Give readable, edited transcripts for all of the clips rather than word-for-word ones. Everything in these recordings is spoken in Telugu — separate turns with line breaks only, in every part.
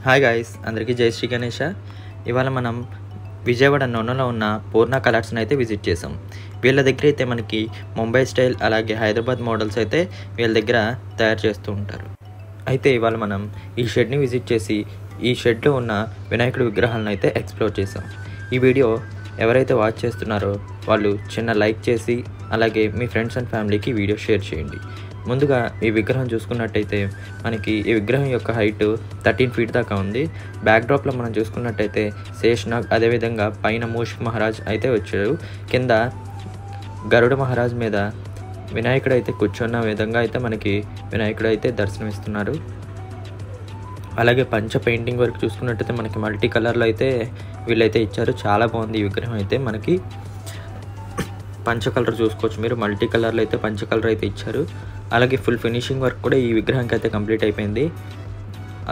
హాయ్ గాయ్స్, అందరికీ జై శ్రీ గణేష. ఇవాళ మనం విజయవాడ నొన్నలో ఉన్న పూర్ణ కలర్స్ని అయితే విజిట్ చేసాం. వీళ్ళ దగ్గర అయితే మనకి ముంబై స్టైల్ అలాగే హైదరాబాద్ మోడల్స్ అయితే వీళ్ళ దగ్గర తయారు చేస్తూ ఉంటారు. అయితే ఇవాళ మనం ఈ షెడ్ని విజిట్ చేసి ఈ షెడ్లో ఉన్న వినాయకుడి విగ్రహాలను అయితే ఎక్స్ప్లోర్ చేసాం. ఈ వీడియో ఎవరైతే వాచ్ చేస్తున్నారో వాళ్ళు చిన్న లైక్ చేసి అలాగే మీ ఫ్రెండ్స్ అండ్ ఫ్యామిలీకి వీడియో షేర్ చేయండి. ముందుగా ఈ విగ్రహం చూసుకున్నట్టయితే మనకి ఈ విగ్రహం యొక్క హైట్ 13 feet దాకా ఉంది. బ్యాక్డ్రాప్లో మనం చూసుకున్నట్టయితే శేషనాగ్, అదేవిధంగా పైన మూషిక్ మహారాజ్ అయితే వచ్చారు. కింద గరుడ మహారాజ్ మీద వినాయకుడు అయితే కూర్చున్న విధంగా అయితే మనకి వినాయకుడు అయితే దర్శనమిస్తున్నారు. అలాగే పంచ పెయింటింగ్ వర్క్ చూసుకున్నట్టయితే మనకి మల్టీ కలర్లో అయితే వీళ్ళైతే ఇచ్చారు. చాలా బాగుంది ఈ విగ్రహం అయితే. మనకి పంచ కలర్ చూసుకోవచ్చు మీరు, మల్టీ కలర్లో అయితే పంచ కలర్ అయితే ఇచ్చారు. అలాగే ఫుల్ ఫినిషింగ్ వర్క్ కూడా ఈ విగ్రహానికి అయితే కంప్లీట్ అయిపోయింది.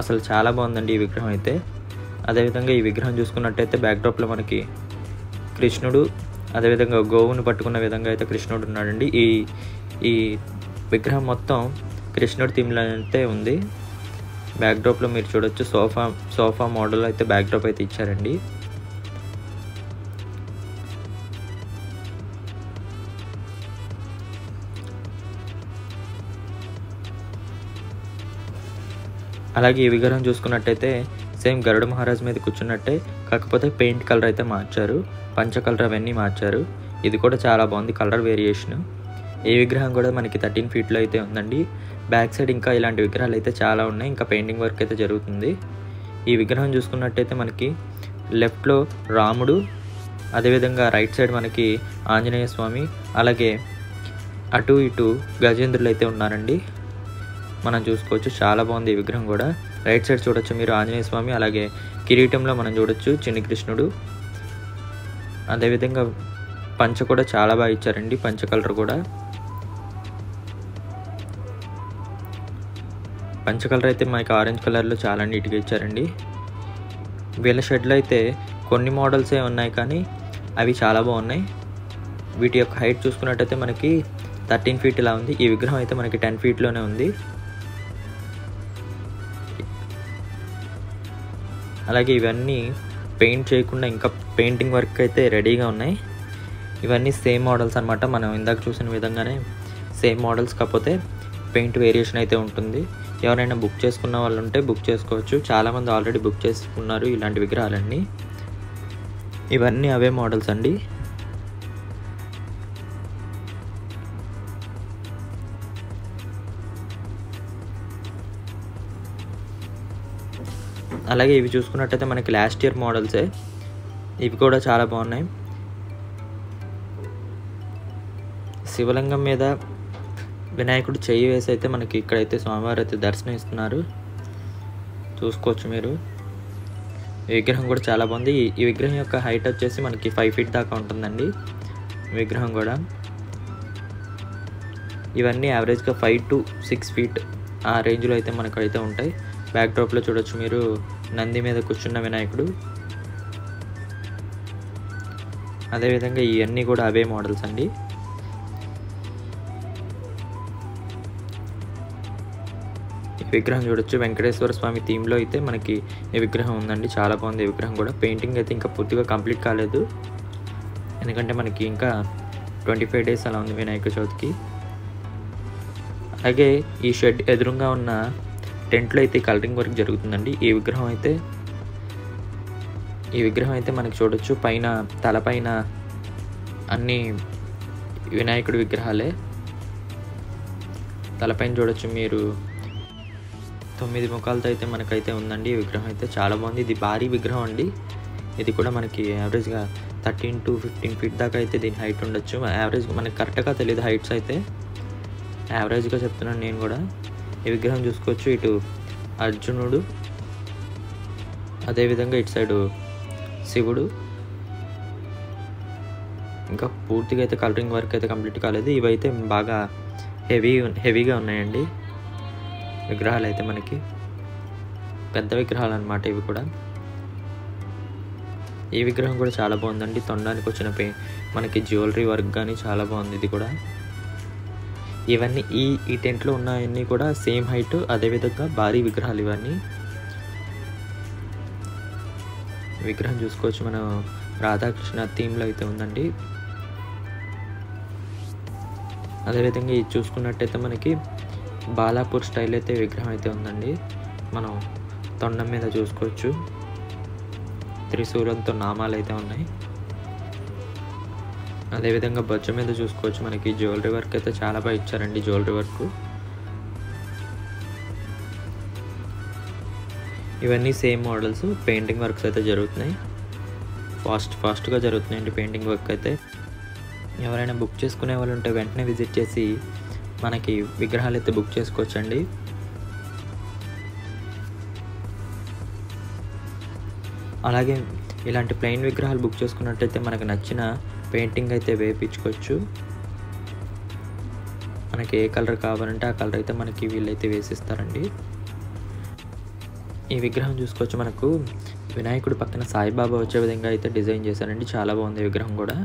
అసలు చాలా బాగుందండి ఈ విగ్రహం అయితే. అదేవిధంగా ఈ విగ్రహం చూసుకున్నట్టయితే బ్యాక్డ్రాప్లో మనకి కృష్ణుడు, అదేవిధంగా గోవును పట్టుకున్న విధంగా అయితే కృష్ణుడు ఉన్నాడండి. ఈ విగ్రహం మొత్తం కృష్ణుడు థీమ్లో అయితే ఉంది. బ్యాక్డ్రాప్లో మీరు చూడొచ్చు సోఫా మోడల్ అయితే బ్యాక్డ్రాప్ అయితే ఇచ్చారండి. అలాగే ఈ విగ్రహం చూసుకున్నట్టయితే సేమ్ గరుడ మహారాజ్ మీద కూర్చున్నట్టే, కాకపోతే పెయింట్ కలర్ అయితే మార్చారు, పంచ కలర్ అవన్నీ మార్చారు. ఇది కూడా చాలా బాగుంది కలర్ వేరియేషన్. ఈ విగ్రహం కూడా మనకి 13 feetలో అయితే ఉందండి. బ్యాక్ సైడ్ ఇంకా ఇలాంటి విగ్రహాలు అయితే చాలా ఉన్నాయి, ఇంకా పెయింటింగ్ వర్క్ అయితే జరుగుతుంది. ఈ విగ్రహం చూసుకున్నట్టయితే మనకి లెఫ్ట్లో రాముడు, అదేవిధంగా రైట్ సైడ్ మనకి ఆంజనేయ స్వామి, అలాగే అటు ఇటు గజేంద్రులు అయితే ఉన్నారండి. మనం చూసుకోవచ్చు చాలా బాగుంది ఈ విగ్రహం కూడా. రైట్ సైడ్ చూడొచ్చు మీరు ఆంజనేయ స్వామి, అలాగే కిరీటంలో మనం చూడొచ్చు చిన్ని కృష్ణుడు. అదేవిధంగా పంచ కూడా చాలా బాగా ఇచ్చారండి, పంచ కలర్ కూడా. పంచ కలర్ అయితే మనకి ఆరెంజ్ కలర్లో చాలా నీట్గా ఇచ్చారండి. వీళ్ళ షెడ్లో అయితే కొన్ని మోడల్సే ఉన్నాయి కానీ అవి చాలా బాగున్నాయి. వీటి యొక్క హైట్ చూసుకున్నట్టయితే మనకి 13 feet ఇలా ఉంది. ఈ విగ్రహం అయితే మనకి 10 feetలోనే ఉంది. అలాగే ఇవన్నీ పెయింట్ చేయకుండా ఇంకా పెయింటింగ్ వర్క్ అయితే రెడీగా ఉన్నాయి. ఇవన్నీ సేమ్ మోడల్స్ అనమాట, మనం ఇందాక చూసిన విధంగానే సేమ్ మోడల్స్, కాకపోతే పెయింట్ వేరియేషన్ అయితే ఉంటుంది. ఎవరైనా బుక్ చేసుకున్న వాళ్ళు ఉంటే బుక్ చేసుకోవచ్చు. చాలామంది ఆల్రెడీ బుక్ చేసుకున్నారు ఇలాంటి విగ్రహాలన్నీ. ఇవన్నీ అవే మోడల్స్ అండి. అలాగే ఇవి చూసుకున్నట్టయితే మనకి లాస్ట్ ఇయర్ మోడల్సే, ఇవి కూడా చాలా బాగున్నాయి. శివలింగం మీద వినాయకుడు చెయ్యి వేసి అయితే మనకి ఇక్కడైతే స్వామివారు అయితే దర్శనం ఇస్తున్నారు, చూసుకోవచ్చు మీరు. ఈ విగ్రహం కూడా చాలా బాగుంది. ఈ విగ్రహం యొక్క హైట్ వచ్చేసి మనకి 5 feet దాకా ఉంటుందండి విగ్రహం కూడా. ఇవన్నీ యావరేజ్గా 5 to 6 feet ఆ రేంజ్లో అయితే మనకైతే ఉంటాయి. బ్యాక్డ్రాప్లో చూడొచ్చు మీరు నంది మీద కూర్చున్న వినాయకుడు. అదేవిధంగా ఇవన్నీ కూడా అవే మోడల్స్ అండి. ఈ విగ్రహం చూడొచ్చు వెంకటేశ్వర స్వామి థీమ్లో అయితే మనకి ఈ విగ్రహం ఉందండి. చాలా బాగుంది ఈ విగ్రహం కూడా. పెయింటింగ్ అయితే ఇంకా పూర్తిగా కంప్లీట్ కాలేదు, ఎందుకంటే మనకి ఇంకా 25 days అలా ఉంది వినాయక చవితికి. అలాగే ఈ షెడ్ ఎదురుగా ఉన్న టెంట్లో అయితే కలరింగ్ వర్క్ జరుగుతుందండి. ఈ విగ్రహం అయితే మనకి చూడొచ్చు పైన తలపైన అన్ని వినాయకుడి విగ్రహాలే. తలపైన చూడొచ్చు మీరు 9 ముఖాలతో అయితే మనకైతే ఉందండి ఈ విగ్రహం అయితే. చాలా బాగుంది. ఇది భారీ విగ్రహం అండి. ఇది కూడా మనకి యావరేజ్గా 13 to 15 feet దాకా అయితే దీని హైట్ ఉండొచ్చు. యావరేజ్గా మనకి కరెక్ట్గా తెలియదు హైట్స్ అయితే, యావరేజ్గా చెప్తున్నాను నేను కూడా. ఈ విగ్రహం చూసుకోవచ్చు, ఇటు అర్జునుడు, అదేవిధంగా ఇటు సైడు శివుడు. ఇంకా పూర్తిగా అయితే కలరింగ్ వర్క్ అయితే కంప్లీట్ కాలేదు. ఇవైతే బాగా హెవీగా ఉన్నాయండి విగ్రహాలు అయితే. మనకి పెద్ద విగ్రహాలు అన్నమాట ఇవి కూడా. ఈ విగ్రహం కూడా చాలా బాగుందండి. తొండానికి వచ్చిన మనకి జ్యువెలరీ వర్క్ కానీ చాలా బాగుంది ఇది కూడా. ఇవన్నీ ఈ టెంట్లో ఉన్నవన్నీ కూడా సేమ్ హైట్, అదేవిధంగా భారీ విగ్రహాలు ఇవన్నీ. విగ్రహం చూసుకోవచ్చు, మనం రాధాకృష్ణ థీమ్లో అయితే ఉందండి. అదేవిధంగా ఇది చూసుకున్నట్టయితే మనకి బాలాపూర్ స్టైల్ అయితే విగ్రహం అయితే ఉందండి. మనం తొండం మీద చూసుకోవచ్చు, త్రిశూలంతో నామాలు అయితే ఉన్నాయి. అదేవిధంగా బొజ్జ మీద చూసుకోవచ్చు, మనకి జ్యువెలరీ వర్క్ అయితే చాలా బాగా ఇచ్చారండి. జ్యువెలరీ వర్క్ ఇవన్నీ సేమ్ మోడల్స్. పెయింటింగ్ వర్క్స్ అయితే జరుగుతున్నాయి, ఫాస్ట్గా జరుగుతున్నాయండి పెయింటింగ్ వర్క్ అయితే. ఎవరైనా బుక్ చేసుకునే వాళ్ళు ఉంటే వెంటనే విజిట్ చేసి మనకి విగ్రహాలు అయితే బుక్ చేసుకోవచ్చండి. అలాగే ఇలాంటి ప్లెయిన్ విగ్రహాలు బుక్ చేసుకున్నట్టయితే మనకు నచ్చిన పెయింటింగ్ అయితే వేయించుకోవచ్చు. మనకి ఏ కలర్ కావాలంటే ఆ కలర్ అయితే మనకి వీళ్ళైతే వేసిస్తారండి. ఈ విగ్రహం చూసుకోవచ్చు, మనకు వినాయకుడి పక్కన సాయిబాబా వచ్చే విధంగా అయితే డిజైన్ చేశారండి. చాలా బాగుంది విగ్రహం కూడా.